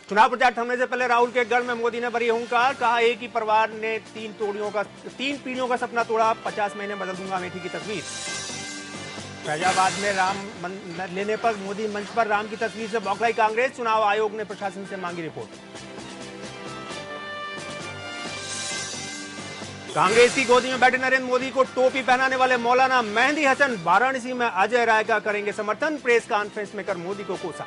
चुनाव प्रचार थमने से पहले राहुल के गढ़ में मोदी ने भरी हुंकार, कहा एक ही परिवार ने 3 पीढ़ियों का सपना तोड़ा, 50 महीने बदल दूंगा अमेठी की तस्वीर। फैजाबाद में राम लेने पर मोदी मंच पर राम की तस्वीर से बौखलाई कांग्रेस, चुनाव आयोग ने प्रशासन से मांगी रिपोर्ट। कांग्रेस की गोदी में बैठे नरेंद्र मोदी को टोपी पहनाने वाले मौलाना मेहंदी हसन वाराणसी में अजय राय का करेंगे समर्थन, प्रेस कॉन्फ्रेंस में कर मोदी को कोसा।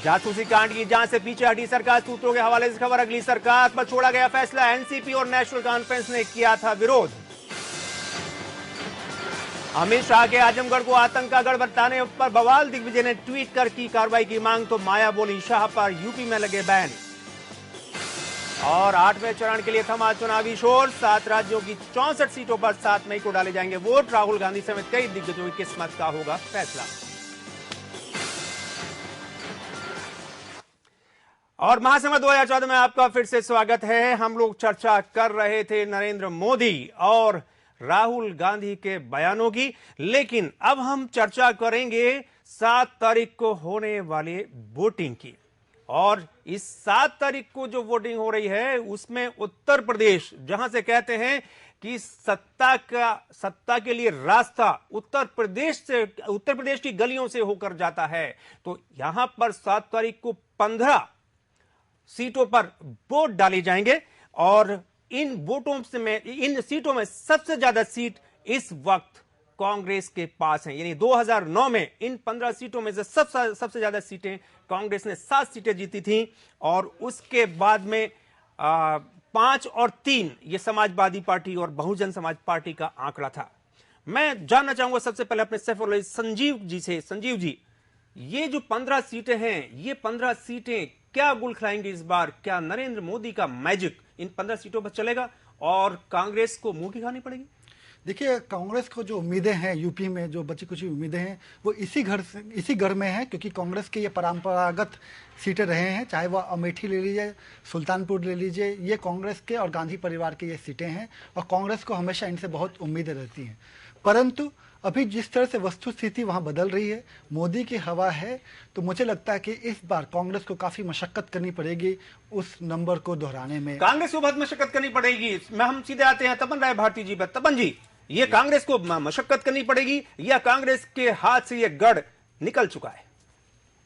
जासूसी कांड की जांच से पीछे हटी सरकार, सूत्रों के हवाले से खबर, अगली सरकार पर छोड़ा गया फैसला, एनसीपी और नेशनल कॉन्फ्रेंस ने किया था विरोध। अमित शाह के आजमगढ़ को आतंक का गढ़ बताने पर बवाल, दिग्विजय ने ट्वीट कर की कार्रवाई की मांग, तो माया बोली शाह पर यूपी में लगे बैन। और 8वें चरण के लिए थमा चुनावी शोर, 7 राज्यों की 64 सीटों पर 7 मई को डाले जाएंगे वोट, राहुल गांधी समेत कई दिग्गजों की किस्मत का होगा फैसला। और महासमर 2014 में आपका फिर से स्वागत है। हम लोग चर्चा कर रहे थे नरेंद्र मोदी और राहुल गांधी के बयानों की, लेकिन अब हम चर्चा करेंगे 7 तारीख को होने वाले वोटिंग की। और इस 7 तारीख को जो वोटिंग हो रही है उसमें उत्तर प्रदेश, जहां से कहते हैं कि सत्ता के लिए रास्ता उत्तर प्रदेश की गलियों से होकर जाता है, तो यहां पर 7 तारीख को 15 सीटों पर वोट डाले जाएंगे और इन सीटों में सबसे ज्यादा सीट इस वक्त कांग्रेस के पास हैं। यानी 2009 में इन 15 सीटों में से सबसे ज्यादा सीटें कांग्रेस ने 7 सीटें जीती थी और उसके बाद में 5 और 3 ये समाजवादी पार्टी और बहुजन समाज पार्टी का आंकड़ा था। मैं जानना चाहूंगा सबसे पहले अपने सैफुल संजीव जी से। संजीव जी, ये जो 15 सीटें हैं, ये 15 सीटें क्या गुल खिलाएंगे इस बार? क्या नरेंद्र मोदी का मैजिक इन 15 सीटों पर चलेगा और कांग्रेस को मुंह की खानी पड़ेगी? देखिए, कांग्रेस को जो उम्मीदें हैं यूपी में, जो बची कुछ उम्मीदें हैं, वो इसी घर में हैं, क्योंकि कांग्रेस के ये परंपरागत सीटें रहे हैं। चाहे वह अमेठी ले लीजिए, सुल्तानपुर ले लीजिए, ये कांग्रेस के और गांधी परिवार के ये सीटें हैं और कांग्रेस को हमेशा इनसे बहुत उम्मीदें रहती हैं। परंतु अभी जिस तरह से वस्तु स्थिति वहां बदल रही है, मोदी की हवा है, तो मुझे लगता है कि इस बार कांग्रेस को काफी मशक्कत करनी पड़ेगी उस नंबर को दोहराने में। कांग्रेस को बहुत मशक्कत करनी पड़ेगी। हम सीधे आते हैं तपन राय भारती जी पर। तपन जी, ये कांग्रेस को मशक्कत करनी पड़ेगी या कांग्रेस के हाथ से ये गढ़ निकल चुका है?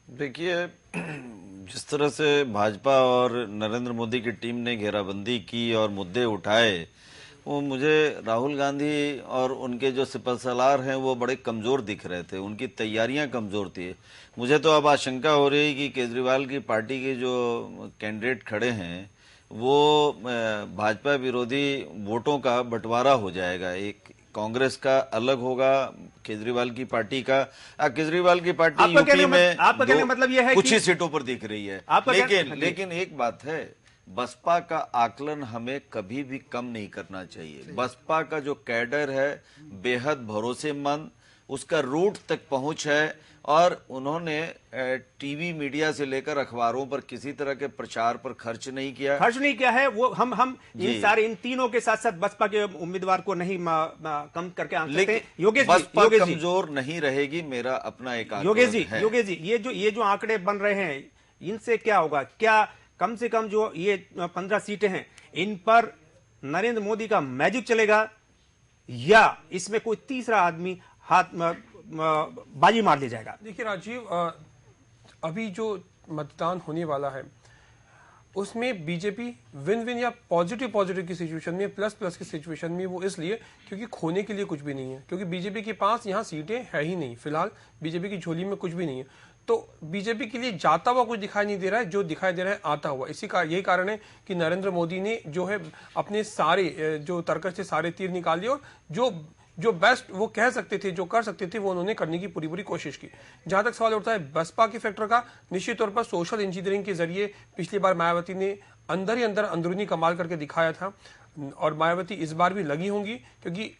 देखिए, जिस तरह से भाजपा और नरेंद्र मोदी की टीम ने घेराबंदी की और मुद्दे उठाए, वो मुझे राहुल गांधी और उनके जो सिपहसालार हैं वो बड़े कमजोर दिख रहे थे, उनकी तैयारियां कमजोर थी। मुझे तो अब आशंका हो रही है कि केजरीवाल की पार्टी के जो कैंडिडेट खड़े हैं वो भाजपा विरोधी वोटों का बंटवारा हो जाएगा। एक कांग्रेस का अलग होगा, केजरीवाल की पार्टी का। केजरीवाल की पार्टी यूपी में मतलब यह है कुछ ही सीटों पर दिख रही है, लेकिन एक बात है, बसपा का आकलन हमें कभी भी कम नहीं करना चाहिए। बसपा का जो कैडर है बेहद भरोसेमंद, उसका रूट तक पहुंच है और उन्होंने टीवी मीडिया से लेकर अखबारों पर किसी तरह के प्रचार पर खर्च नहीं किया है। वो हम इन तीनों के साथ साथ बसपा के उम्मीदवार को नहीं कम करके आंक सकते। योगेश बसपा कमजोर नहीं रहेगी, मेरा अपना एक योगेश जी, ये जो आंकड़े बन रहे हैं, इनसे क्या होगा? क्या कम से कम जो ये 15 सीटें हैं, इन पर नरेंद्र मोदी का मैजिक चलेगा या इसमें कोई तीसरा आदमी हाथ बाजी मार ले जाएगा? देखिए राजीव, अभी जो मतदान होने वाला है उसमें बीजेपी विन विन या पॉजिटिव की सिचुएशन में, प्लस की सिचुएशन में, वो इसलिए क्योंकि खोने के लिए कुछ भी नहीं है, क्योंकि बीजेपी के पास यहाँ सीटें है ही नहीं। फिलहाल बीजेपी की झोली में कुछ भी नहीं है, तो बीजेपी के लिए जाता हुआ कुछ दिखाई नहीं दे रहा है, जो दिखाई दे रहा है आता हुआ। यही कारण है कि नरेंद्र मोदी ने जो है अपने सारे जो तर्कश से सारे तीर निकाल दिए और जो बेस्ट वो कह सकते थे, जो कर सकते थे, वो उन्होंने करने की पूरी कोशिश की। जहां तक सवाल उठता है बसपा के फैक्टर का, निश्चित तौर पर सोशल इंजीनियरिंग के जरिए पिछली बार मायावती ने अंदर ही अंदरूनी कमाल करके दिखाया था और मायावती इस बार भी लगी होंगी, क्योंकि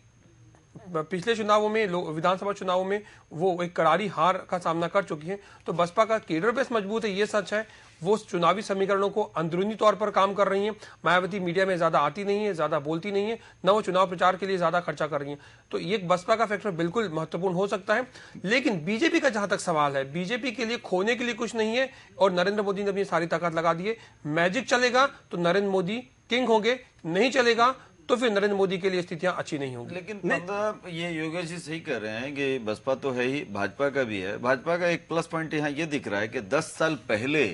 पिछले चुनावों में विधानसभा चुनावों में वो एक करारी हार का सामना कर चुकी हैं, तो बसपा का केडर बेस मजबूत है, ये सच है। वो चुनावी समीकरणों को अंदरूनी तौर पर काम कर रही हैं। मायावती मीडिया में ज्यादा आती नहीं है, ज्यादा बोलती नहीं है, न वो चुनाव प्रचार के लिए ज्यादा खर्चा कर रही हैं, तो ये बसपा का फैक्टर बिल्कुल महत्वपूर्ण हो सकता है। लेकिन बीजेपी का जहां तक सवाल है, बीजेपी के लिए खोने के लिए कुछ नहीं है और नरेंद्र मोदी ने अपनी सारी ताकत लगा दी है। मैजिक चलेगा तो नरेंद्र मोदी किंग होंगे, नहीं चलेगा तो फिर नरेंद्र मोदी के लिए स्थितियां अच्छी नहीं होंगी। लेकिन मतलब ये योगेश जी सही कर रहे हैं कि बसपा तो है ही, भाजपा का भी है। भाजपा का एक प्लस पॉइंट यहाँ ये दिख रहा है कि 10 साल पहले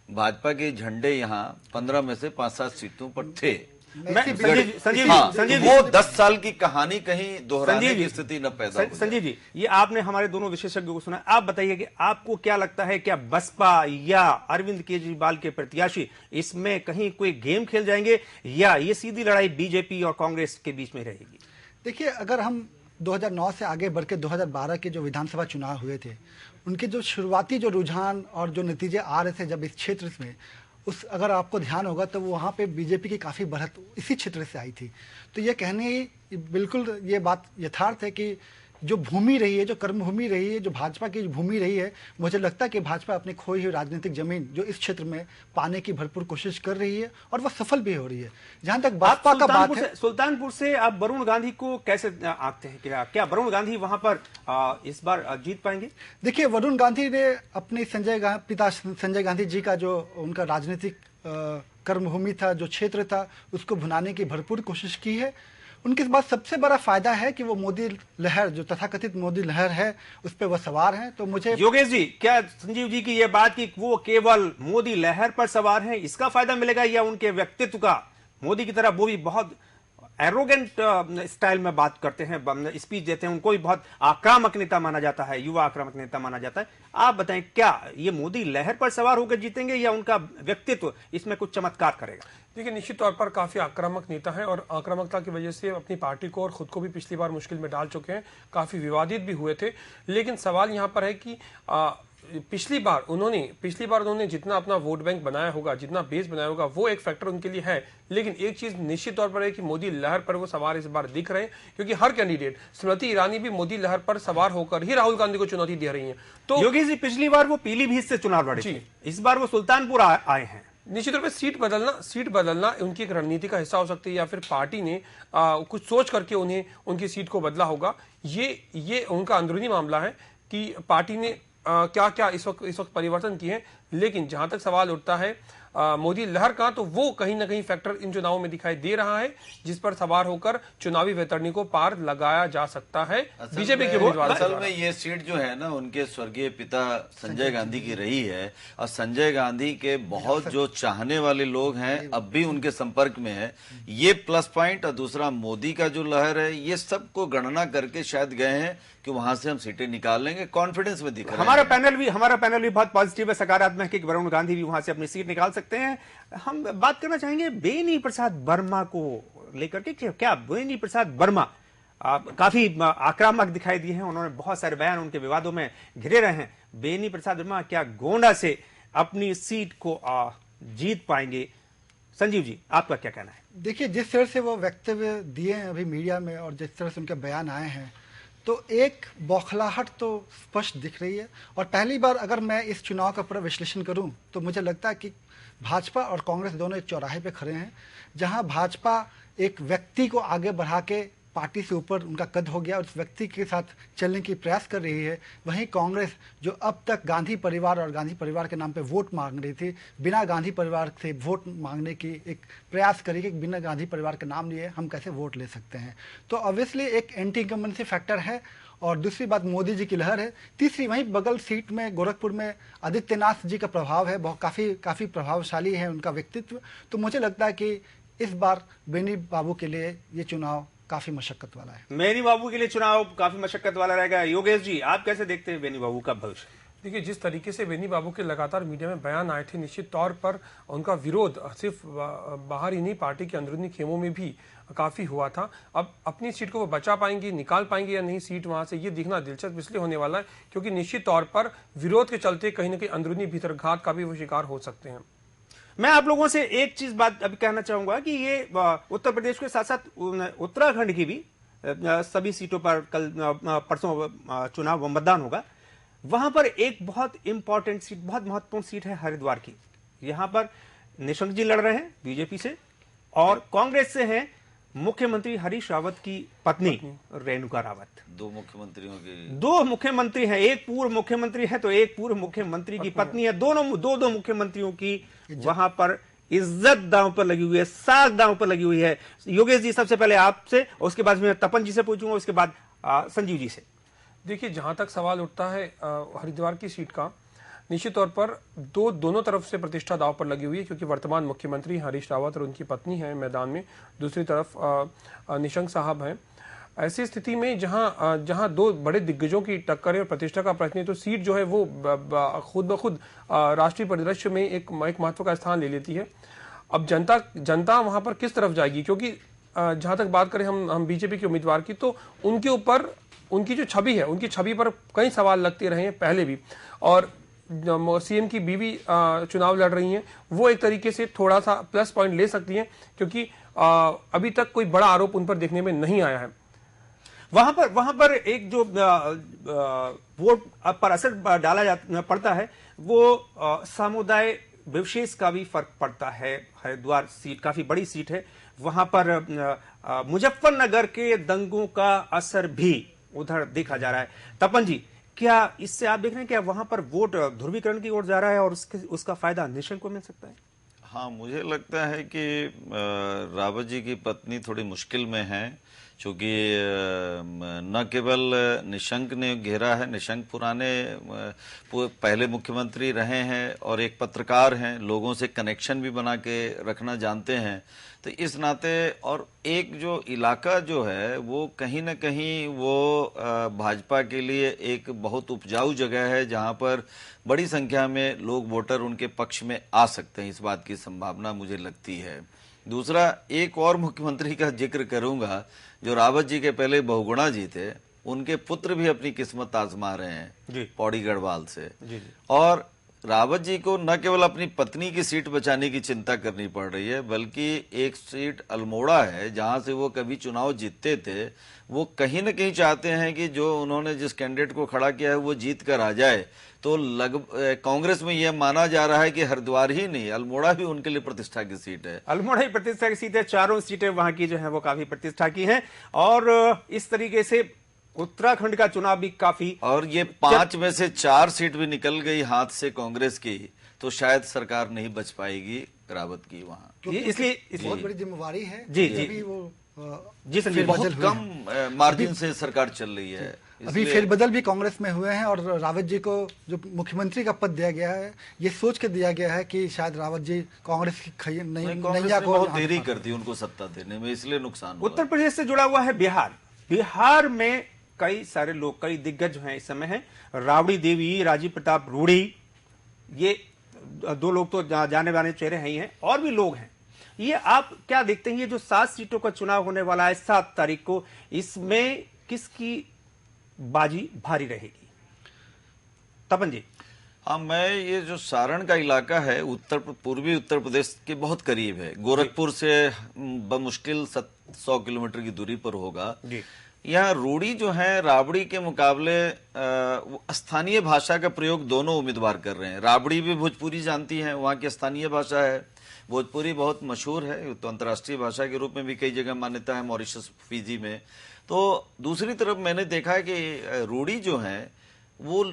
भाजपा के झंडे यहाँ 15 में से 5-7 सीटों पर थे। संजीव वो 10 साल की कहानी कहीं दोहराने की स्थिति न पैदा हो। संजीव जी, ये आपने हमारे दोनों विशेषज्ञों को सुना, आप बताइए कि आपको क्या लगता है, क्या बसपा या अरविंद केजरीवाल के प्रत्याशी इसमें कहीं कोई गेम खेल जाएंगे या ये सीधी लड़ाई बीजेपी और कांग्रेस के बीच में रहेगी? देखिए, अगर हम 2009 से आगे बढ़ के 2012 के जो विधानसभा चुनाव हुए थे, उनके जो शुरुआती जो रुझान और जो नतीजे आ रहे थे जब इस क्षेत्र में, उस अगर आपको ध्यान होगा तो वहाँ पे बीजेपी की काफ़ी बढ़त इसी क्षेत्र से आई थी। तो ये कहने बिल्कुल ये बात यथार्थ है कि जो भूमि रही है, जो कर्मभूमि रही है, जो भाजपा की भूमि रही है, मुझे लगता है कि भाजपा अपनी खोई हुई राजनीतिक जमीन जो इस क्षेत्र में पाने की भरपूर कोशिश कर रही है और वह सफल भी हो रही है। जहां तक भाजपा का बात है, सुल्तानपुर से आप वरुण गांधी को कैसे आंकते हैं? क्या वरुण गांधी वहां पर इस बार जीत पाएंगे? देखिए, वरुण गांधी ने अपने पिता संजय गांधी जी का जो उनका राजनीतिक कर्मभूमि था, जो क्षेत्र था, उसको भुनाने की भरपूर कोशिश की है। उनके पास सबसे बड़ा फायदा है कि वो मोदी लहर, जो तथाकथित मोदी लहर है, उस पर वह सवार हैं। तो मुझे योगेश जी, क्या संजीव जी की ये बात कि वो केवल मोदी लहर पर सवार हैं, इसका फायदा मिलेगा या उनके व्यक्तित्व का, मोदी की तरह वो भी बहुत एरोगेंट स्टाइल में बात करते हैं, स्पीच देते हैं, उनको भी बहुत आक्रामक नेता माना जाता है, युवा आक्रामक नेता माना जाता है। आप बताएं, क्या ये मोदी लहर पर सवार होकर जीतेंगे या उनका व्यक्तित्व इसमें कुछ चमत्कार करेगा? देखिए, निश्चित तौर पर काफी आक्रामक नेता है और आक्रामकता की वजह से अपनी पार्टी को और खुद को भी पिछली बार मुश्किल में डाल चुके हैं, काफी विवादित भी हुए थे। लेकिन सवाल यहाँ पर है कि पिछली बार उन्होंने जितना अपना वोट बैंक बनाया होगा, जितना बेस बनाया होगा, वो एक फैक्टर उनके लिए है। लेकिन एक चीज निश्चित तौर पर है कि मोदी लहर पर वो सवार इस बार दिख रहे हैं, क्योंकि हर कैंडिडेट, स्मृति ईरानी भी मोदी लहर पर सवार होकर ही राहुल गांधी को चुनौती दे रही है। तो योगी जी, पिछली बार वो पीलीभीत से चुनाव लड़े थे, इस बार वो सुल्तानपुर आए हैं। निश्चित रूप से सीट बदलना उनकी एक रणनीति का हिस्सा हो सकती है, या फिर पार्टी ने कुछ सोच करके उन्हें उनकी सीट को बदला होगा। ये उनका अंदरूनी मामला है कि पार्टी ने क्या क्या इस वक्त परिवर्तन किए हैं। लेकिन जहां तक सवाल उठता है मोदी लहर का, तो वो कहीं ना कहीं फैक्टर इन चुनावों में दिखाई दे रहा है, जिस पर सवार होकर चुनावी वैतरणी को पार लगाया जा सकता है बीजेपी के उम्मीदवार। असल में ये सीट जो है ना, उनके स्वर्गीय पिता संजय गांधी की रही है और संजय गांधी के बहुत जो चाहने वाले लोग हैं अब भी उनके संपर्क में है। ये प्लस पॉइंट, और दूसरा मोदी का जो लहर है, ये सबको गणना करके शायद गए हैं कि वहां से हम सीटें निकाल लेंगे, कॉन्फिडेंस में दिख रहा है। हमारा पैनल भी बहुत पॉजिटिव है, सकारात्मक है कि वरुण गांधी भी वहां से अपनी सीट निकाल सकते हैं। हम बात करना चाहेंगे बेनी प्रसाद वर्मा को लेकर के। क्या बेनी प्रसाद वर्मा काफी आक्रामक दिखाई दिए हैं, उन्होंने बहुत सारे बयान उनके विवादों में घिरे रहे हैं। बेनी प्रसाद वर्मा क्या गोंडा से अपनी सीट को जीत पाएंगे? संजीव जी, आपका क्या कहना है? देखिए, जिस तरह से वो वक्तव्य दिए हैं अभी मीडिया में और जिस तरह से उनके बयान आए हैं, तो एक बौखलाहट तो स्पष्ट दिख रही है। और पहली बार अगर मैं इस चुनाव का पूरा विश्लेषण करूं तो मुझे लगता है कि भाजपा और कांग्रेस दोनों एक चौराहे पे खड़े हैं, जहां भाजपा एक व्यक्ति को आगे बढ़ा के पार्टी से ऊपर उनका कद हो गया और उस व्यक्ति के साथ चलने की प्रयास कर रही है। वहीं कांग्रेस, जो अब तक गांधी परिवार और गांधी परिवार के नाम पे वोट मांग रही थी, बिना गांधी परिवार से वोट मांगने की एक प्रयास करी कि बिना गांधी परिवार के नाम लिए हम कैसे वोट ले सकते हैं। तो ऑब्वियसली एक एंटी इनकम्बेंसी फैक्टर है। और दूसरी बात, मोदी जी की लहर है। तीसरी, वहीं बगल सीट में गोरखपुर में आदित्यनाथ जी का प्रभाव है, बहुत काफ़ी प्रभावशाली है उनका व्यक्तित्व। तो मुझे लगता है कि इस बार बेनी बाबू के लिए ये चुनाव काफी मशक्कत वाला है। बेनी बाबू के लिए चुनाव काफी मशक्कत वाला रहेगा। योगेश जी, आप कैसे देखते हैं बेनी बाबू का भविष्य? देखिए, जिस तरीके से बेनी बाबू के लगातार मीडिया में बयान आए थे, निश्चित तौर पर उनका विरोध सिर्फ बाहर ही नहीं, पार्टी के अंदरूनी खेमों में भी काफी हुआ था। अब अपनी सीट को वो बचा पाएंगे, निकाल पाएंगे या नहीं सीट वहां से, ये देखना दिलचस्प इसलिए होने वाला है क्योंकि निश्चित तौर पर विरोध के चलते कहीं ना कहीं अंदरूनी भीतरघात का भी वो शिकार हो सकते हैं। मैं आप लोगों से एक चीज बात अभी कहना चाहूंगा कि ये उत्तर प्रदेश के साथ साथ उत्तराखंड की भी सभी सीटों पर कल परसों चुनाव मतदान होगा। वहां पर एक बहुत इंपॉर्टेंट सीट, बहुत महत्वपूर्ण सीट है हरिद्वार की। यहां पर निशंक जी लड़ रहे हैं बीजेपी से, और कांग्रेस से हैं मुख्यमंत्री हरीश रावत की पत्नी रेणुका रावत। दो मुख्यमंत्री हैं, एक पूर्व मुख्यमंत्री है तो एक पूर्व मुख्यमंत्री की पत्नी है। दोनों दो मुख्यमंत्रियों की वहां पर इज्जत दांव पर लगी हुई है, साख दांव पर लगी हुई है। योगेश जी, सबसे पहले आपसे, उसके बाद मैं तपन जी से पूछूंगा, उसके बाद संजीव जी से। देखिए, जहां तक सवाल उठता है हरिद्वार की सीट का, निश्चित तौर पर दोनों तरफ से प्रतिष्ठा दांव पर लगी हुई है, क्योंकि वर्तमान मुख्यमंत्री हरीश रावत और उनकी पत्नी है मैदान में, दूसरी तरफ निशंक साहब हैं। ऐसी स्थिति में जहां दो बड़े दिग्गजों की टक्कर है और प्रतिष्ठा का प्रश्न है, तो सीट जो है वो खुद ब खुद राष्ट्रीय परिदृश्य में एक महत्व का स्थान ले लेती है। अब जनता वहां पर किस तरफ जाएगी, क्योंकि जहां तक बात करें हम बीजेपी के उम्मीदवार की, तो उनके ऊपर उनकी जो छवि है, उनकी छवि पर कई सवाल लगते रहे हैं पहले भी, और सीएम की बीवी चुनाव लड़ रही हैं, वो एक तरीके से थोड़ा सा प्लस पॉइंट ले सकती हैं, क्योंकि अभी तक कोई बड़ा आरोप उन पर देखने में नहीं आया है। वहां पर एक जो वोट पर असर पड़ता है, वो समुदाय विशेष का भी फर्क पड़ता है। हरिद्वार सीट काफी बड़ी सीट है, वहां पर मुजफ्फरनगर के दंगों का असर भी उधर देखा जा रहा है। तपन जी, क्या इससे आप देख रहे हैं क्या वहां पर वोट ध्रुवीकरण की ओर जा रहा है और उसका फायदा निशंक को मिल सकता है? हाँ, मुझे लगता है कि रावत जी की पत्नी थोड़ी मुश्किल में है, क्योंकि न केवल निशंक ने घेरा है, निशंक पहले मुख्यमंत्री रहे हैं और एक पत्रकार हैं, लोगों से कनेक्शन भी बना के रखना जानते हैं। तो इस नाते, और एक जो इलाका जो है वो कहीं न कहीं वो भाजपा के लिए एक बहुत उपजाऊ जगह है, जहां पर बड़ी संख्या में लोग वोटर उनके पक्ष में आ सकते हैं, इस बात की संभावना मुझे लगती है। दूसरा, एक और मुख्यमंत्री का जिक्र करूंगा, जो रावत जी के पहले बहुगुणा जी थे, उनके पुत्र भी अपनी किस्मत आजमा रहे हैं पौड़ी गढ़वाल से। और रावत जी को न केवल अपनी पत्नी की सीट बचाने की चिंता करनी पड़ रही है, बल्कि एक सीट अल्मोड़ा है जहां से वो कभी चुनाव जीतते थे। वो कहीं न कहीं चाहते हैं कि जो उन्होंने जिस कैंडिडेट को खड़ा किया है वो जीत कर आ जाए। तो कांग्रेस में यह माना जा रहा है कि हरिद्वार ही नहीं, अल्मोड़ा भी उनके लिए प्रतिष्ठा की सीट है। अल्मोड़ा ही प्रतिष्ठा की सीट है। चारों सीटें वहां की जो है वो काफी प्रतिष्ठा की हैं, और इस तरीके से उत्तराखंड का चुनाव भी काफी, और ये 5 में से 4 सीट भी निकल गई हाथ से कांग्रेस की, तो शायद सरकार नहीं बच पाएगी रावत की वहां। इसलिए बहुत बड़ी जिम्मेवारी है जी वो जी संजीव, बहुत कम मार्जिन से सरकार चल रही है। अभी फेरबदल भी कांग्रेस में हुए हैं, और रावत जी को जो मुख्यमंत्री का पद दिया गया है, ये सोच के दिया गया है कि शायद रावत जी कांग्रेस की नैया को बहुत देरी करती उनको सत्ता देने में, इसलिए नुकसान हुआ। उत्तर प्रदेश से जुड़ा हुआ है बिहार में कई सारे लोग, कई दिग्गज हैं इस समय हैं। राबड़ी देवी, राजीव प्रताप रूड़ी, ये 2 लोग तो जाने माने चेहरे हैं ही हैं, और भी लोग हैं। ये आप क्या देखते हैं, ये जो 7 सीटों का चुनाव होने वाला है 7 तारीख को, इसमें किसकी बाजी भारी रहेगी? तपन जी। हाँ, मैं ये जो सारण का इलाका है पूर्वी उत्तर प्रदेश के बहुत करीब है, गोरखपुर से बमुश्किल 100 किलोमीटर की दूरी पर होगा। यहाँ रूड़ी जो है राबड़ी के मुकाबले स्थानीय भाषा का प्रयोग दोनों उम्मीदवार कर रहे हैं। राबड़ी भी भोजपुरी जानती हैं, वहाँ की स्थानीय भाषा है। भोजपुरी बहुत मशहूर है, तो अंतर्राष्ट्रीय भाषा के रूप में भी कई जगह मान्यता है, मॉरिशस, फिजी में। तो दूसरी तरफ मैंने देखा है कि रूड़ी जो है वो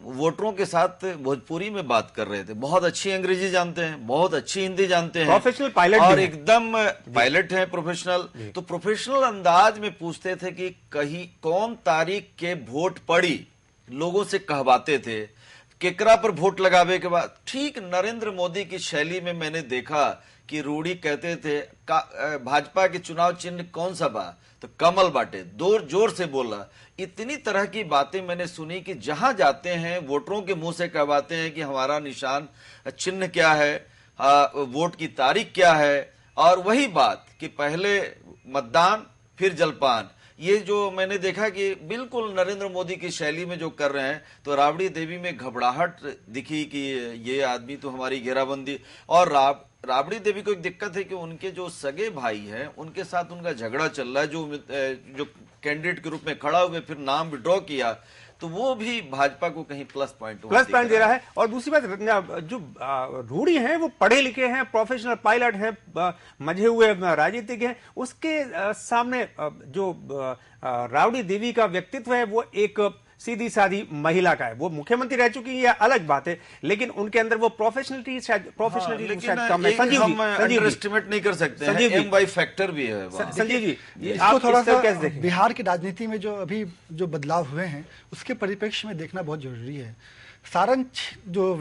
वोटरों के साथ भोजपुरी में बात कर रहे थे। बहुत अच्छी अंग्रेजी जानते हैं, बहुत अच्छी हिंदी जानते हैं, प्रोफेशनल पायलट, और एकदम पायलट हैं, प्रोफेशनल। तो प्रोफेशनल अंदाज में पूछते थे कि कहीं कौन तारीख के वोट पड़ी, लोगों से कहवाते थे, केकरा पर वोट लगावे के बाद। ठीक नरेंद्र मोदी की शैली में मैंने देखा कि रूड़ी कहते थे भाजपा के चुनाव चिन्ह कौन सा बा, तो कमल बाटे, जोर से बोला। इतनी तरह की बातें मैंने सुनी कि जहां जाते हैं वोटरों के मुंह से कहवाते हैं कि हमारा निशान चिन्ह क्या है, वोट की तारीख क्या है, और वही बात कि पहले मतदान फिर जलपान। ये जो मैंने देखा कि बिल्कुल नरेंद्र मोदी की शैली में जो कर रहे हैं, तो राबड़ी देवी में घबराहट दिखी कि ये आदमी तो हमारी घेराबंदी। और राबड़ी देवी को एक दिक्कत है कि उनके जो सगे भाई हैं उनके साथ उनका झगड़ा चल रहा है, जो कैंडिडेट के रूप में खड़ा हुए फिर नाम विड्रॉ किया, तो वो भी भाजपा को कहीं प्लस पॉइंट दे रहा है। और दूसरी बात, जो रूढ़ी हैं वो पढ़े लिखे हैं, प्रोफेशनल पायलट हैं, मजे हुए राजनीतिक हैं, उसके सामने जो राबड़ी देवी का व्यक्तित्व है वो एक सीधी सादी महिला का है। वो मुख्यमंत्री रह चुकी है, यह अलग बात है, लेकिन उनके अंदर वो प्रोफेशनलिटी शायद कम है। संजीव जी, एस्टिमेट नहीं कर सकते हैं, एमवाई फैक्टर भी है। संजीव जी, इसको थोड़ा सा बिहार की राजनीति में जो अभी जो बदलाव हुए हैं उसके परिप्रेक्ष्य में देखना बहुत जरूरी है। सारण जो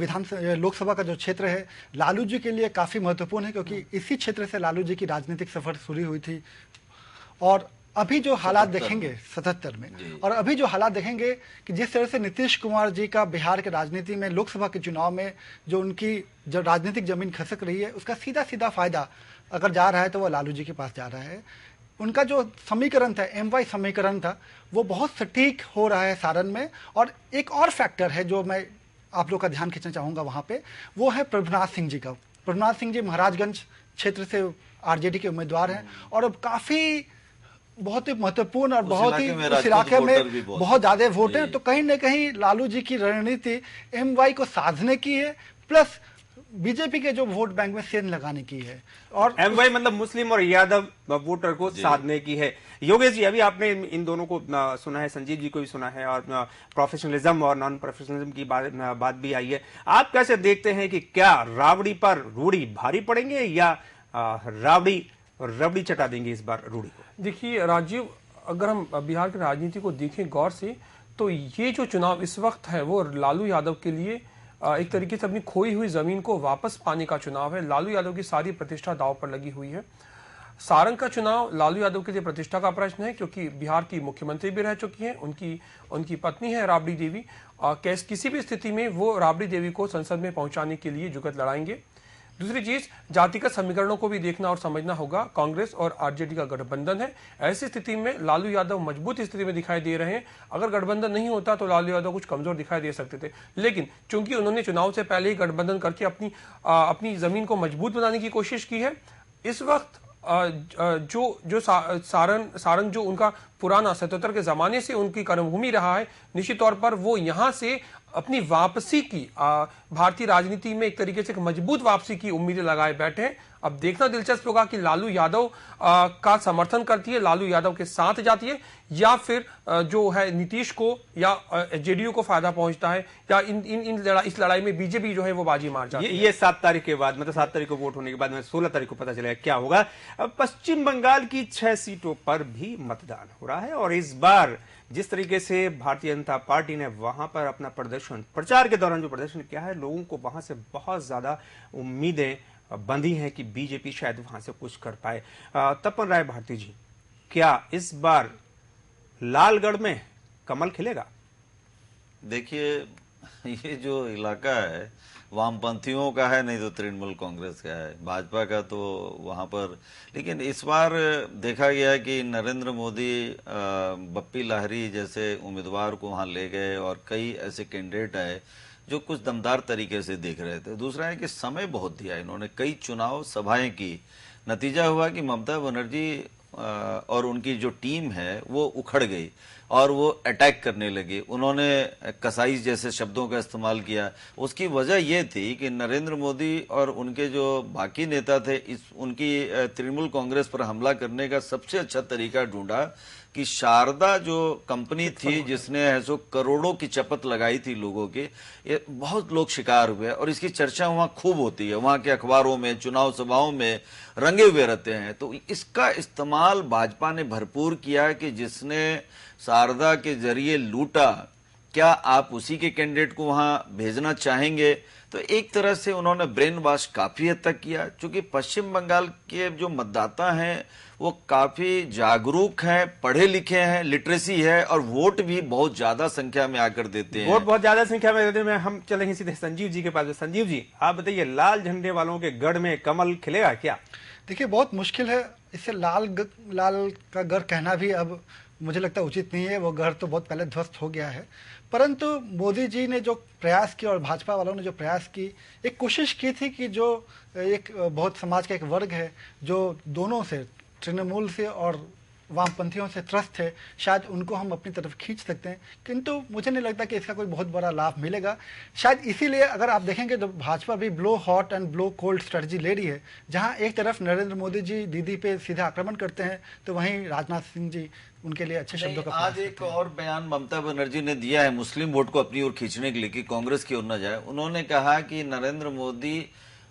लोकसभा का जो क्षेत्र है लालू जी के लिए काफी महत्वपूर्ण है, क्योंकि इसी क्षेत्र से लालू जी की राजनीतिक सफर शुरू हुई थी। और अभी जो हालात देखेंगे 77 में, और अभी जो हालात देखेंगे कि जिस तरह से नीतीश कुमार जी का बिहार के राजनीति में लोकसभा के चुनाव में जो उनकी जो राजनीतिक जमीन खसक रही है, उसका सीधा सीधा फायदा अगर जा रहा है तो वो लालू जी के पास जा रहा है। उनका जो समीकरण था, एमवाई समीकरण था, वो बहुत सटीक हो रहा है सारण में। और एक और फैक्टर है जो मैं आप लोग का ध्यान खींचना चाहूंगा वहां पे, वो है प्रभुनाथ सिंह जी का। प्रभुनाथ सिंह जी महाराजगंज क्षेत्र से आरजेडी के उम्मीदवार हैं, और अब काफी बहुत ही महत्वपूर्ण और बहुत ही उस इलाके में बहुत ज्यादा वोट है। तो कहीं ना कहीं लालू जी की रणनीति एमवाई को साधने की है, प्लस बीजेपी के जो वोट बैंक में सेंध लगाने की है। और एमवाई मतलब मुस्लिम और यादव वोटर को साधने की है। योगेश जी, अभी आपने इन दोनों को सुना है, संजीव जी को भी सुना है, और प्रोफेशनलिज्म और नॉन प्रोफेशनलिज्म की बात भी आई है। आप कैसे देखते हैं कि क्या राबड़ी पर रूढ़ी भारी पड़ेंगे या रबड़ी चटा देंगे इस बार रूढ़ी को? देखिए राजीव, अगर हम बिहार की राजनीति को देखें गौर से, तो ये जो चुनाव इस वक्त है वो लालू यादव के लिए एक तरीके से अपनी खोई हुई जमीन को वापस पाने का चुनाव है। लालू यादव की सारी प्रतिष्ठा दांव पर लगी हुई है। सारंग का चुनाव लालू यादव के लिए प्रतिष्ठा का प्रश्न है, क्योंकि बिहार की मुख्यमंत्री भी रह चुकी हैं, उनकी पत्नी है राबड़ी देवी। किसी भी स्थिति में वो राबड़ी देवी को संसद में पहुंचाने के लिए जुगत लड़ाएंगे। दूसरी चीज, जातिगत समीकरणों को भी देखना और समझना होगा। कांग्रेस और आरजेडी का गठबंधन है, ऐसी स्थिति में लालू यादव मजबूत स्थिति में दिखाई दे रहे हैं। अगर गठबंधन नहीं होता तो लालू यादव कुछ कमजोर दिखाई दे सकते थे, लेकिन चूंकि उन्होंने चुनाव से पहले ही गठबंधन करके अपनी जमीन को मजबूत बनाने की कोशिश की है, इस वक्त जो सारंग जो उनका पुराना 77 के जमाने से उनकी कर्मभूमि रहा है, निश्चित तौर पर वो यहां से अपनी वापसी की भारतीय राजनीति में एक तरीके से एक मजबूत वापसी की उम्मीदें लगाए बैठे हैं। अब देखना दिलचस्प होगा कि लालू यादव का समर्थन करती है, लालू यादव के साथ जाती है, या फिर जो है नीतीश को या जेडीयू को फायदा पहुंचता है, या इस लड़ाई में बीजेपी जो है वो बाजी मार जाती है। ये 7 तारीख के बाद, मतलब 7 तारीख को वोट होने के बाद में 16 तारीख को पता चलेगा क्या होगा। अब पश्चिम बंगाल की 6 सीटों पर भी मतदान हो रहा है, और इस बार जिस तरीके से भारतीय जनता पार्टी ने वहां पर अपना प्रचार के दौरान जो प्रदर्शन किया है, लोगों को वहां से बहुत ज्यादा उम्मीदें बंधी हैं कि बीजेपी शायद वहां से कुछ कर पाए। तपन राय भारती जी, क्या इस बार लालगढ़ में कमल खिलेगा? देखिए, ये जो इलाका है वामपंथियों का है, नहीं तो तृणमूल कांग्रेस का है, भाजपा का तो वहां पर। लेकिन इस बार देखा गया कि नरेंद्र मोदी बप्पी लाहिरी जैसे उम्मीदवार को वहां ले गए, और कई ऐसे कैंडिडेट आए जो कुछ दमदार तरीके से दिख रहे थे। दूसरा है कि समय बहुत दिया इन्होंने, कई चुनाव सभाएं की, नतीजा हुआ कि ममता बनर्जी और उनकी जो टीम है वो उखड़ गई और वो अटैक करने लगे। उन्होंने कसाई जैसे शब्दों का इस्तेमाल किया। उसकी वजह ये थी कि नरेंद्र मोदी और उनके जो बाकी नेता थे, उनकी तृणमूल कांग्रेस पर हमला करने का सबसे अच्छा तरीका ढूंढा कि शारदा जो कंपनी थी जिसने ऐसो करोड़ों की चपत लगाई थी लोगों के, ये बहुत लोग शिकार हुए, और इसकी चर्चा वहां खूब होती है, वहां के अखबारों में, चुनाव सभाओं में रंगे हुए रहते हैं। तो इसका इस्तेमाल भाजपा ने भरपूर किया कि जिसने शारदा के जरिए लूटा, क्या आप उसी के कैंडिडेट को वहां भेजना चाहेंगे? तो एक तरह से उन्होंने ब्रेन वॉश काफी हद तक किया। क्योंकि पश्चिम बंगाल के जो मतदाता हैं वो काफी जागरूक हैं, पढ़े लिखे हैं, लिटरेसी है, और वोट भी बहुत ज्यादा संख्या में आकर देते हैं। वोट बहुत ज्यादा संख्या में देते हैं। हम चलेंगे सीधे संजीव जी के पास। संजीव जी, आप बताइए, लाल झंडे वालों के गढ़ में कमल खिलेगा क्या? देखिए, बहुत मुश्किल है। इससे लाल का गढ़ कहना भी अब मुझे लगता है उचित नहीं है। वो घर तो बहुत पहले ध्वस्त हो गया है, परंतु मोदी जी ने जो प्रयास किया और भाजपा वालों ने जो प्रयास की, एक कोशिश की थी कि जो एक बहुत समाज का एक वर्ग है जो दोनों से, तृणमूल से और वामपंथियों से त्रस्त है, शायद उनको हम अपनी तरफ खींच सकते हैं, किंतु मुझे नहीं लगता कि इसका कोई बहुत बड़ा लाभ मिलेगा। शायद इसीलिए अगर आप देखेंगे तो भाजपा भी blow hot and blow cold strategy ले रही है, जहां एक तरफ नरेंद्र मोदी जी दीदी पे सीधा आक्रमण करते हैं, तो वहीं राजनाथ सिंह जी उनके लिए अच्छे शब्दों का आज एक और बयान ममता बनर्जी ने दिया है मुस्लिम वोट को अपनी ओर खींचने के लिए कि कांग्रेस की ओर न जाए। उन्होंने कहा कि नरेंद्र मोदी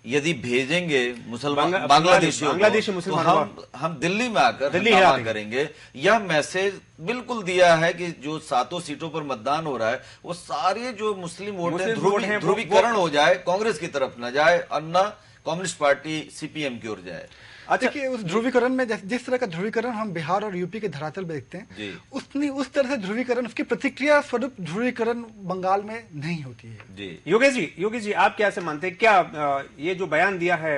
यदि भेजेंगे मुसलमान बांग्लादेशियों को, तो हम दिल्ली में आकर हंगामा करेंगे। यह मैसेज बिल्कुल दिया है कि जो 7 सीटों पर मतदान हो रहा है वो सारे जो मुस्लिम वोट हैं ध्रुवीकरण हो जाए, कांग्रेस की तरफ न जाए और न कम्युनिस्ट पार्टी सीपीएम की ओर जाए। अच्छा, देखिए उस ध्रुवीकरण में जिस तरह का ध्रुवीकरण हम बिहार और यूपी के धरातल पे देखते हैं, उस तरह से ध्रुवीकरण, उसकी प्रतिक्रिया स्वरूप ध्रुवीकरण बंगाल में नहीं होती है। जी योगेश जी आप क्या से मानते हैं, क्या ये जो बयान दिया है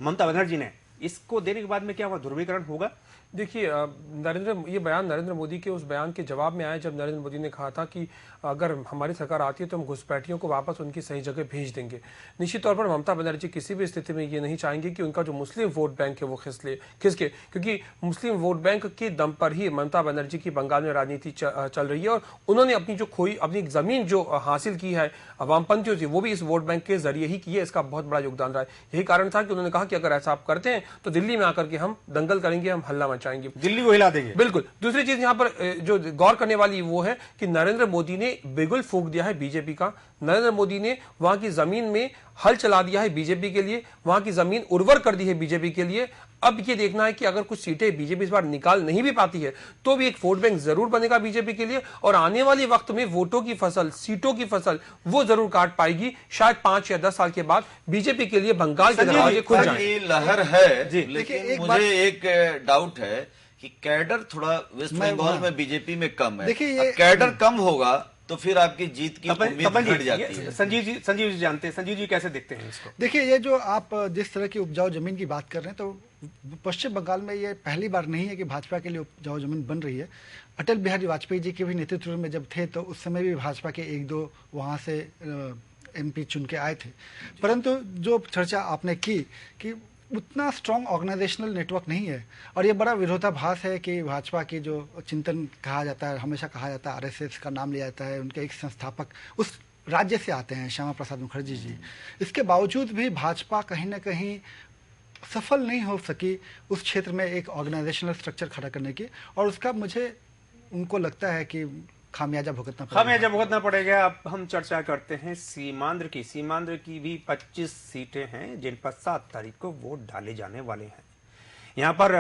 ममता बनर्जी ने, इसको देने के बाद में क्या हुआ, ध्रुवीकरण होगा? देखिए, ये बयान नरेंद्र मोदी के उस बयान के जवाब में आया जब नरेंद्र मोदी ने कहा था कि अगर हमारी सरकार आती है तो हम घुसपैठियों को वापस उनकी सही जगह भेज देंगे। निश्चित तौर पर ममता बनर्जी किसी भी स्थिति में ये नहीं चाहेंगे कि उनका जो मुस्लिम वोट बैंक है वो खिसके, क्योंकि मुस्लिम वोट बैंक के दम पर ही ममता बनर्जी की बंगाल में राजनीति चल रही है और उन्होंने अपनी जमीन जो हासिल की है वामपंथियों से, वो भी इस वोट बैंक के जरिए ही की है। इसका बहुत बड़ा योगदान रहा है। यही कारण था कि उन्होंने कहा कि अगर ऐसा आप करते हैं तो दिल्ली में आकर के हम दंगल करेंगे, हम हल्ला मचाएंगे, दिल्ली को हिला देंगे। बिल्कुल। दूसरी चीज यहाँ पर जो गौर करने वाली वो है कि नरेंद्र मोदी ने बिगुल फूंक दिया है बीजेपी का। नरेंद्र मोदी ने वहां की जमीन में हल चला दिया है बीजेपी के लिए, वहां की जमीन उर्वर कर दी है बीजेपी के लिए। अब ये देखना है कि अगर कुछ सीटें बीजेपी इस बार निकाल नहीं भी पाती है तो भी एक वोट बैंक जरूर बनेगा बीजेपी के लिए, और आने वाले वक्त में वोटों की फसल, सीटों की फसल वो जरूर काट पाएगी। शायद 5 या 10 साल के बाद बीजेपी के लिए बंगाल के दरवाजे खुल जाएंगे। लहर है, लेकिन मुझे एक डाउट है कि कैडर थोड़ा वेस्ट बंगाल में बीजेपी में कम है। देखिए, कैडर कम होगा तो फिर आपकी जीत की उम्मीद घट जाती है। संजीव जी जानते हैं, संजीव जी कैसे देखते हैं इसको? देखिए, ये जो आप जिस तरह की उपजाऊ जमीन की बात कर रहे हैं, तो पश्चिम बंगाल में ये पहली बार नहीं है कि भाजपा के लिए उपजाऊ जमीन बन रही है। अटल बिहारी वाजपेयी जी के भी नेतृत्व में जब थे तो उस समय भी भाजपा के 1-2 वहां से एमपी चुन के आए थे, परंतु जो चर्चा आपने की कि उतना स्ट्रॉन्ग ऑर्गेनाइजेशनल नेटवर्क नहीं है, और ये बड़ा विरोधाभास है कि भाजपा की जो चिंतन कहा जाता है, हमेशा कहा जाता है, आरएसएस का नाम लिया जाता है, उनके एक संस्थापक उस राज्य से आते हैं, श्यामा प्रसाद मुखर्जी जी। इसके बावजूद भी भाजपा कहीं ना कहीं सफल नहीं हो सकी उस क्षेत्र में एक ऑर्गेनाइजेशनल स्ट्रक्चर खड़ा करने की, और उसका मुझे उनको लगता है कि खामियाजा भुगतना पड़ेगा। अब हम चर्चा करते हैं सीमांध्र की भी 25 सीटें हैं जिन पर 7 तारीख को वोट डाले जाने वाले हैं। यहाँ पर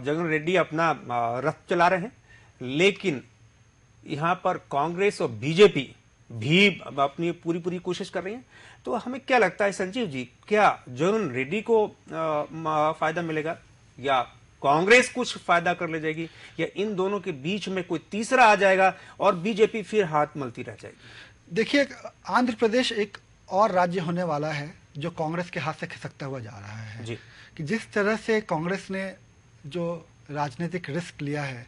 जगन रेड्डी अपना रथ चला रहे हैं, लेकिन यहाँ पर कांग्रेस और बीजेपी भी अपनी पूरी कोशिश कर रही हैं। तो हमें क्या लगता है संजीव जी, क्या जगन रेड्डी को फायदा मिलेगा या कांग्रेस कुछ फायदा कर ले जाएगी, या इन दोनों के बीच में कोई तीसरा आ जाएगा और बीजेपी फिर हाथ मलती रह जाएगी? देखिए, आंध्र प्रदेश एक और राज्य होने वाला है जो कांग्रेस के हाथ से खिसकता हुआ जा रहा है जी। कि जिस तरह से कांग्रेस ने जो राजनीतिक रिस्क लिया है,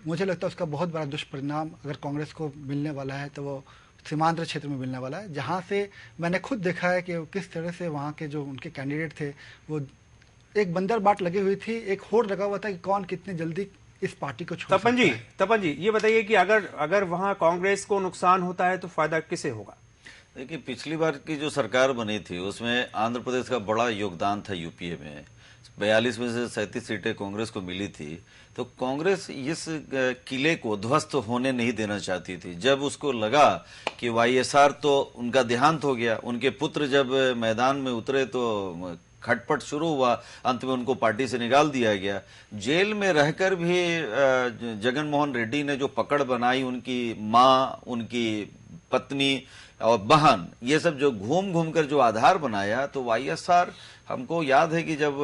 मुझे लगता है उसका बहुत बड़ा दुष्परिणाम अगर कांग्रेस को मिलने वाला है तो वो सीमांध्र क्षेत्र में मिलने वाला है, जहाँ से मैंने खुद देखा है कि किस तरह से वहाँ के जो उनके कैंडिडेट थे वो एक बंदर बाट लगी हुई थी, एक होड़ लगा हुआ था कि कौन कितनी जल्दी इस पार्टी को छोड़ सकता है। तपन जी ये बताइए कि अगर वहां कांग्रेस को नुकसान होता है तो फायदा किसे होगा? देखिए, पिछली बार की जो सरकार बनी थी उसमें आंध्र प्रदेश का बड़ा योगदान था। यूपीए में 42 में से 37 सीटें कांग्रेस को मिली थी, तो कांग्रेस इस किले को ध्वस्त होने नहीं देना चाहती थी। जब उसको लगा कि वाईएसआर तो उनका देहांत हो गया, उनके पुत्र जब मैदान में उतरे तो खटपट शुरू हुआ, अंत में उनको पार्टी से निकाल दिया गया। जेल में रहकर भी जगन मोहन रेड्डी ने जो पकड़ बनाई, उनकी मां, उनकी पत्नी और बहन, ये सब जो घूम घूम कर जो आधार बनाया, तो वाईएसआर, हमको याद है कि जब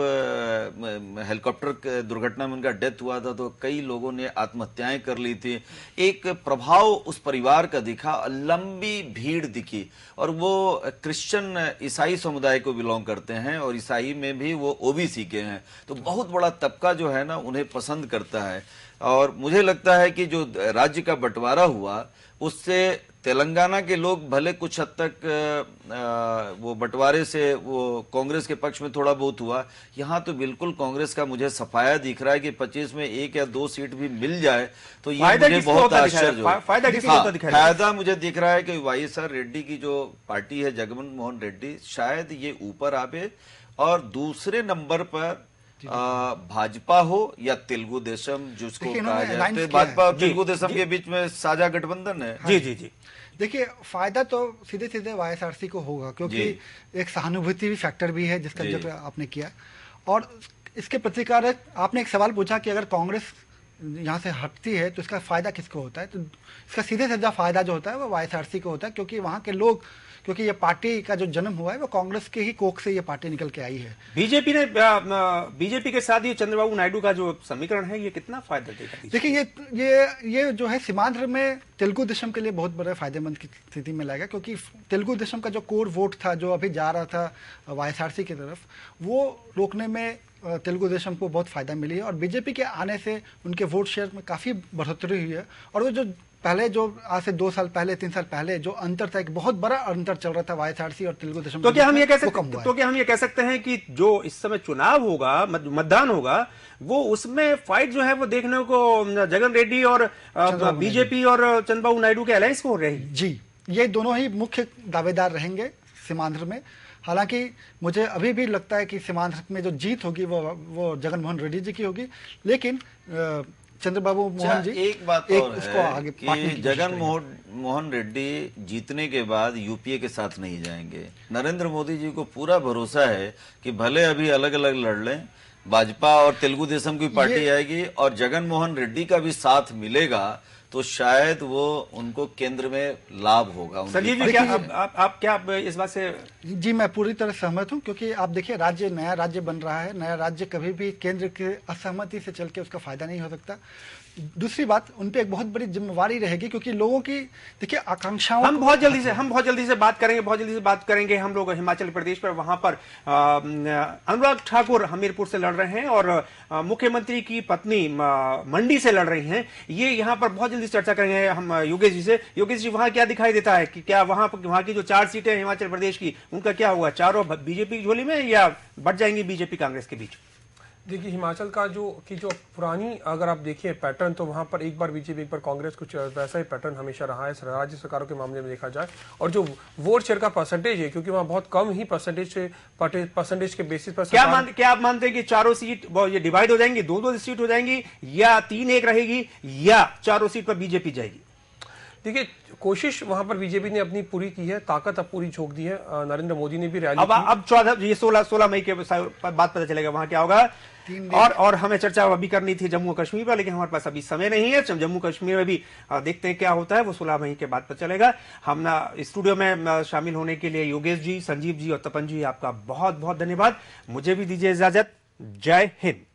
हेलीकॉप्टर दुर्घटना में उनका डेथ हुआ था तो कई लोगों ने आत्महत्याएं कर ली थी। एक प्रभाव उस परिवार का दिखा, लंबी भीड़ दिखी, और वो क्रिश्चियन ईसाई समुदाय को बिलोंग करते हैं और ईसाई में भी वो ओबीसी के हैं, तो बहुत बड़ा तबका जो है ना उन्हें पसंद करता है। और मुझे लगता है कि जो राज्य का बंटवारा हुआ उससे तेलंगाना के लोग भले कुछ हद तक वो बंटवारे से वो कांग्रेस के पक्ष में थोड़ा बहुत हुआ, यहाँ तो बिल्कुल कांग्रेस का मुझे सफाया दिख रहा है कि 25 में 1 या 2 सीट भी मिल जाए तो ये मुझे बहुत आश्चर्य हो। फायदा मुझे दिख रहा है कि वाईएसआर रेड्डी की जो पार्टी है, जगन मोहन रेड्डी, शायद ये ऊपर आवे और दूसरे नंबर पर भाजपा हो या तेलुगु देशम, जिसको कहा जाता है भाजपा और तेलुगु देशम के बीच में साझा गठबंधन है। जी जी जी, देखिए फायदा तो सीधे सीधे वाईएसआरसी को होगा, क्योंकि एक सहानुभूति भी फैक्टर भी है जिसका जिक्र आपने किया। और इसके प्रतिकार आपने एक सवाल पूछा कि अगर कांग्रेस यहाँ से हटती है तो इसका फायदा किसको होता है, तो इसका सीधे सीधा फायदा जो होता है वो वाईएसआरसी को होता है, क्योंकि वहाँ के लोग, क्योंकि ये पार्टी का जो जन्म हुआ है वो कांग्रेस के ही कोख से ये पार्टी निकल के आई है। बीजेपी के साथ ये चंद्रबाबू नायडू का जो समीकरण है ये कितना फायदा देगा? देखिए ये जो है सीमांध्र में तेलुगु देशम के लिए बहुत बड़ा फायदेमंद की स्थिति में लाएगा, क्योंकि तेलुगु देशम का जो कोर वोट था जो अभी जा रहा था वाईएसआरसी की तरफ, वो रोकने में तेलुगु देशम को बहुत फायदा मिली है। और बीजेपी के आने से उनके वोट शेयर में काफी बढ़ोतरी हुई है। और वो जो पहले जो आज से 2 साल पहले 3 साल पहले जो अंतर था, एक बहुत बड़ा अंतर चल रहा था वाईएसआरसी और तेलुगु देशम, तो क्या हम ये कह सकते हैं कि जो इस समय चुनाव होगा, मतदान होगा, वो उसमें फाइट जो है वो देखने को जगन रेड्डी और बीजेपी और चंद्रबाबू नायडू के अलायंस को हो रही? जी, ये दोनों ही मुख्य दावेदार रहेंगे सीमांध्र में। हालांकि मुझे अभी भी लगता है कि सीमांध्र में जो जीत होगी वो जगन मोहन रेड्डी जी की होगी, लेकिन चंद्रबाबू मोहन जी एक बात और उसको आगे कि जगन मोहन रेड्डी जीतने के बाद यूपीए के साथ नहीं जाएंगे। नरेंद्र मोदी जी को पूरा भरोसा है कि भले अभी अलग अलग लड़ लें, भाजपा और तेलुगु देशम की पार्टी आएगी और जगन मोहन रेड्डी का भी साथ मिलेगा, तो शायद वो उनको केंद्र में लाभ होगा। संजीव जी, क्या आप क्या इस बात से? जी, मैं पूरी तरह सहमत हूं, क्योंकि आप देखिए नया राज्य बन रहा है, नया राज्य कभी भी केंद्र के असहमति से चल के उसका फायदा नहीं हो सकता। दूसरी बात, उन पे एक बहुत बड़ी जिम्मेवारी रहेगी, क्योंकि लोगों की देखिए आकांक्षाओं, हम बहुत जल्दी से बात करेंगे हम लोग हिमाचल प्रदेश पर। वहां पर अनुराग ठाकुर हमीरपुर से लड़ रहे हैं और मुख्यमंत्री की पत्नी मंडी से लड़ रही हैं। ये यहाँ पर बहुत जल्दी चर्चा करेंगे हम योगेश जी से। योगेश जी, वहां क्या दिखाई देता है कि क्या वहां की जो 4 सीटें हिमाचल प्रदेश की, उनका क्या होगा? चारों बीजेपी की झोली में या बढ़ जाएंगी बीजेपी कांग्रेस के बीच? देखिए, हिमाचल का जो पुरानी अगर आप देखिए पैटर्न, तो वहां पर एक बार बीजेपी एक बार कांग्रेस, कुछ वैसा ही पैटर्न हमेशा रहा है राज्य सरकारों के मामले में देखा जाए। और जो वोट शेयर का परसेंटेज है, क्योंकि वहां बहुत कम ही परसेंटेज के बेसिस पर क्या आप मानते हैं कि चारों सीट ये डिवाइड हो जाएंगी, 2-2 सीट हो जाएंगी, या 3-1 रहेगी, या चारों सीट पर बीजेपी जाएगी? देखिए, कोशिश वहां पर बीजेपी ने अपनी पूरी की है, ताकत अब पूरी झोंक दी है। नरेंद्र मोदी ने भी रैली अब 16 मई के बाद पता चलेगा वहां क्या होगा। और हमें चर्चा अभी करनी थी जम्मू कश्मीर पर, लेकिन हमारे पास अभी समय नहीं है। जम्मू कश्मीर में भी देखते हैं क्या होता है, वो 16 मई के बाद पता चलेगा। हम स्टूडियो में शामिल होने के लिए योगेश जी, संजीव जी और तपन जी, आपका बहुत बहुत धन्यवाद। मुझे भी दीजिए इजाजत। जय हिंद।